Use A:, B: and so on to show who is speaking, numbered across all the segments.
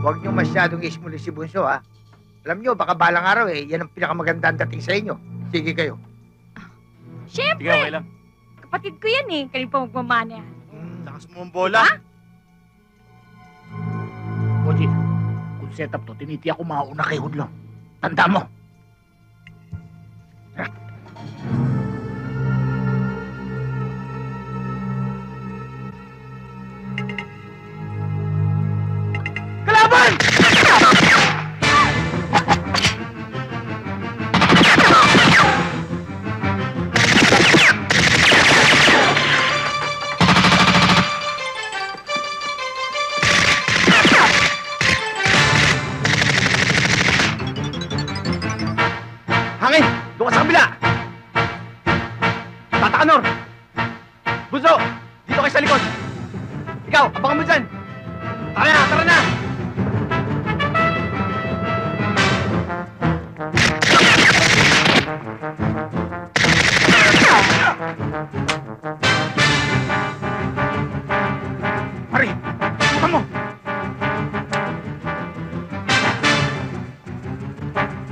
A: Huwag niyo masyadong ismuli si Bunso, ha? Alam niyo, baka balang araw yan ang pinakamagandang dating sa inyo. Sige kayo.
B: Siyempre!
C: Sige, okay lang.
B: Kapatid ko yan eh. Kaling pa magmamana yan.
C: Lakas mo ang bola.
B: Ha?
D: Oji, kung setup to, tinitiyak ko mauna kay Hudlong. Tanda mo!
A: Kalaban!
C: Hangin! Doon ka sa kabila! Tata Kanor! Bunso! Dito kayo sa likod! Ikaw, abangan mo dyan! Tara na! Tara na!
D: Pare! Tukan mo!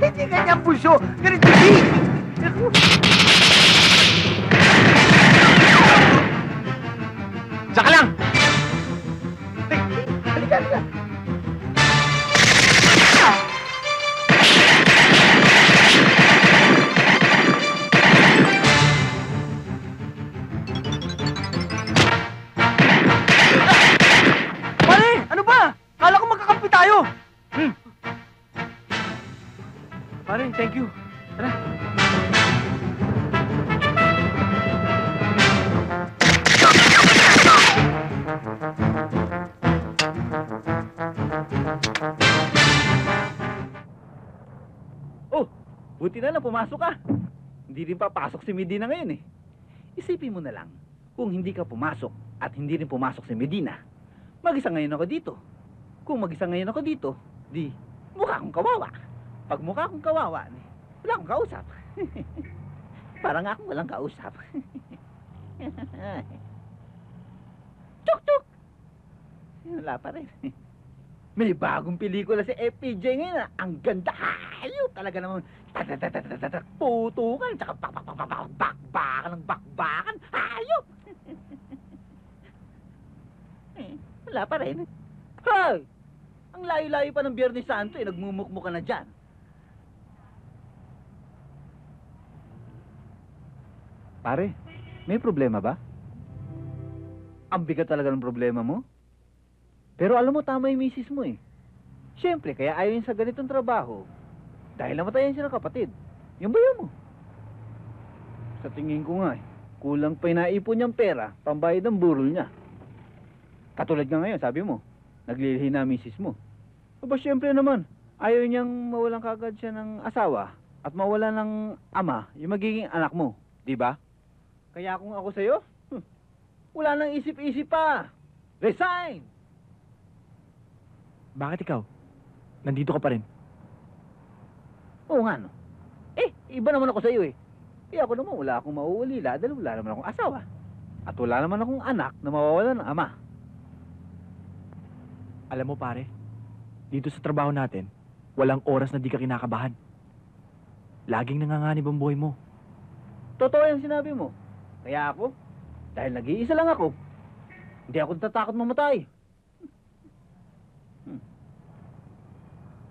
A: Hindi ganyan, Bunso. Ganito din.
C: Diyan ka lang!
A: Halika, halika.
C: Pare! Ano ba? Kala ko magkakampi tayo! Pare, thank you. Tara.
E: Oh, buti na lang pumasok ka. Hindi rin papasok si Medina ngayon eh. Isipin mo na lang, kung hindi ka pumasok at hindi rin pumasok si Medina, mag-isa ngayon ako dito. Kung mag-isa ngayon ako dito, di mukha akong kawawa. Pag mukha akong kawawa, wala akong kausap. Parang akong walang kausap. Tuk-tuk! Wala pa rin. May bagong pelikula si FPJ ngayon ah. Ang ganda. Ayaw talaga naman. Putukan. Tsaka bakbakan ng bakbakan. Ayaw. Wala pa rin. Hoy! Ang layo-layo pa ng Biyernes Santo eh. Nagmumukmuka na dyan. Pare, may problema ba? Ang bigat talaga ng problema mo? Pero alam mo, tama yung misis mo eh. Siyempre, kaya ayaw yun sa ganitong trabaho. Dahil namatayan siya ng kapatid. Yung bayan mo. Sa tingin ko nga eh, kulang pa yung naipon niyang pera, pambayad ng burol niya. Katulad nga ngayon, sabi mo, naglilihi na misis mo. Aba, siyempre naman, ayaw niyang mawalan kagad siya ng asawa at mawalan ng ama, yung magiging anak mo. Di ba? Kaya kung ako sa'yo, wala nang isip-isip pa. Resign!
C: Bakit ikaw? Nandito ka pa rin.
E: Oo nga, no? Eh, iba naman ako sa'yo eh. Kaya ako naman wala akong mauulila dahil wala naman akong asawa. At wala naman akong anak na mawawalan ng ama.
C: Alam mo pare, dito sa trabaho natin, walang oras na di ka kinakabahan. Laging nanganganib ang buhay mo.
E: Totoo yung sinabi mo. Kaya ako, dahil nag-iisa lang ako, hindi ako natatakot mamatay.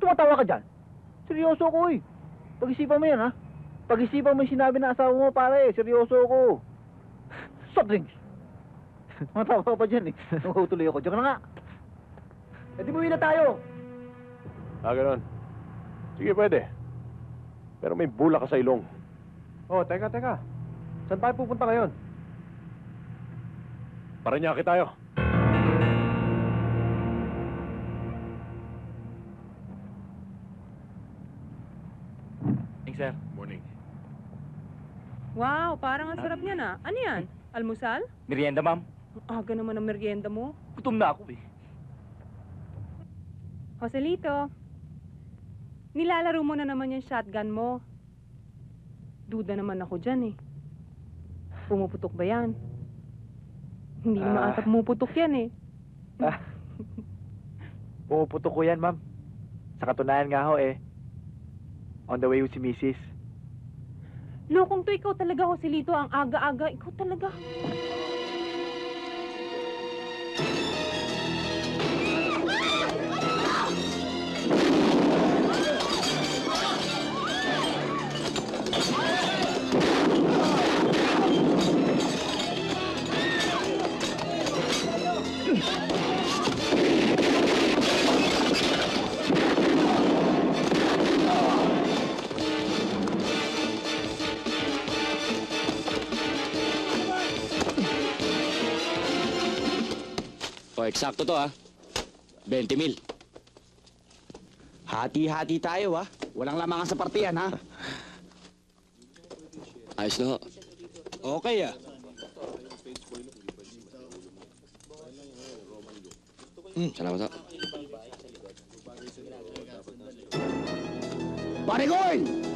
E: Tumatawa ka dyan. Seryoso ko eh. Pag-isipan mo yan ha. Pag-isipan mo yung sinabi na asawa mo pare, seryoso ko. Soft drinks. Tumatawa ka pa dyan eh. Nakutuloy ako. Diyan ka na nga. E di buwi na tayo.
F: Ganon. Sige, pwede. Pero may bula ka sa ilong.
G: Oh, teka. Saan tayo pupunta ngayon?
F: Paranaque tayo.
C: Thanks, sir.
F: Morning.
H: Wow, parang ang sarap niyan ah. Ano yan? Almusal?
C: Merienda, ma'am.
H: Aga naman ang merienda mo.
C: Gutom na ako eh.
H: Joselito, nilalaro mo na naman yung shotgun mo. Duda naman ako dyan eh. Pumuputok ba yan? Hindi naman ata pumuputok yan eh.
C: Pumuputok ko yan, ma'am. Sa katunayan nga ho on the way ho si Mrs.
H: Lokong to, ikaw talaga, Joselito. Ang aga-aga, ikaw talaga.
I: O, eksakto to, 20,000. Hati-hati tayo, Walang lamangan sa partiyan, Ayos na ho. Okay, salamat, Pare Goy!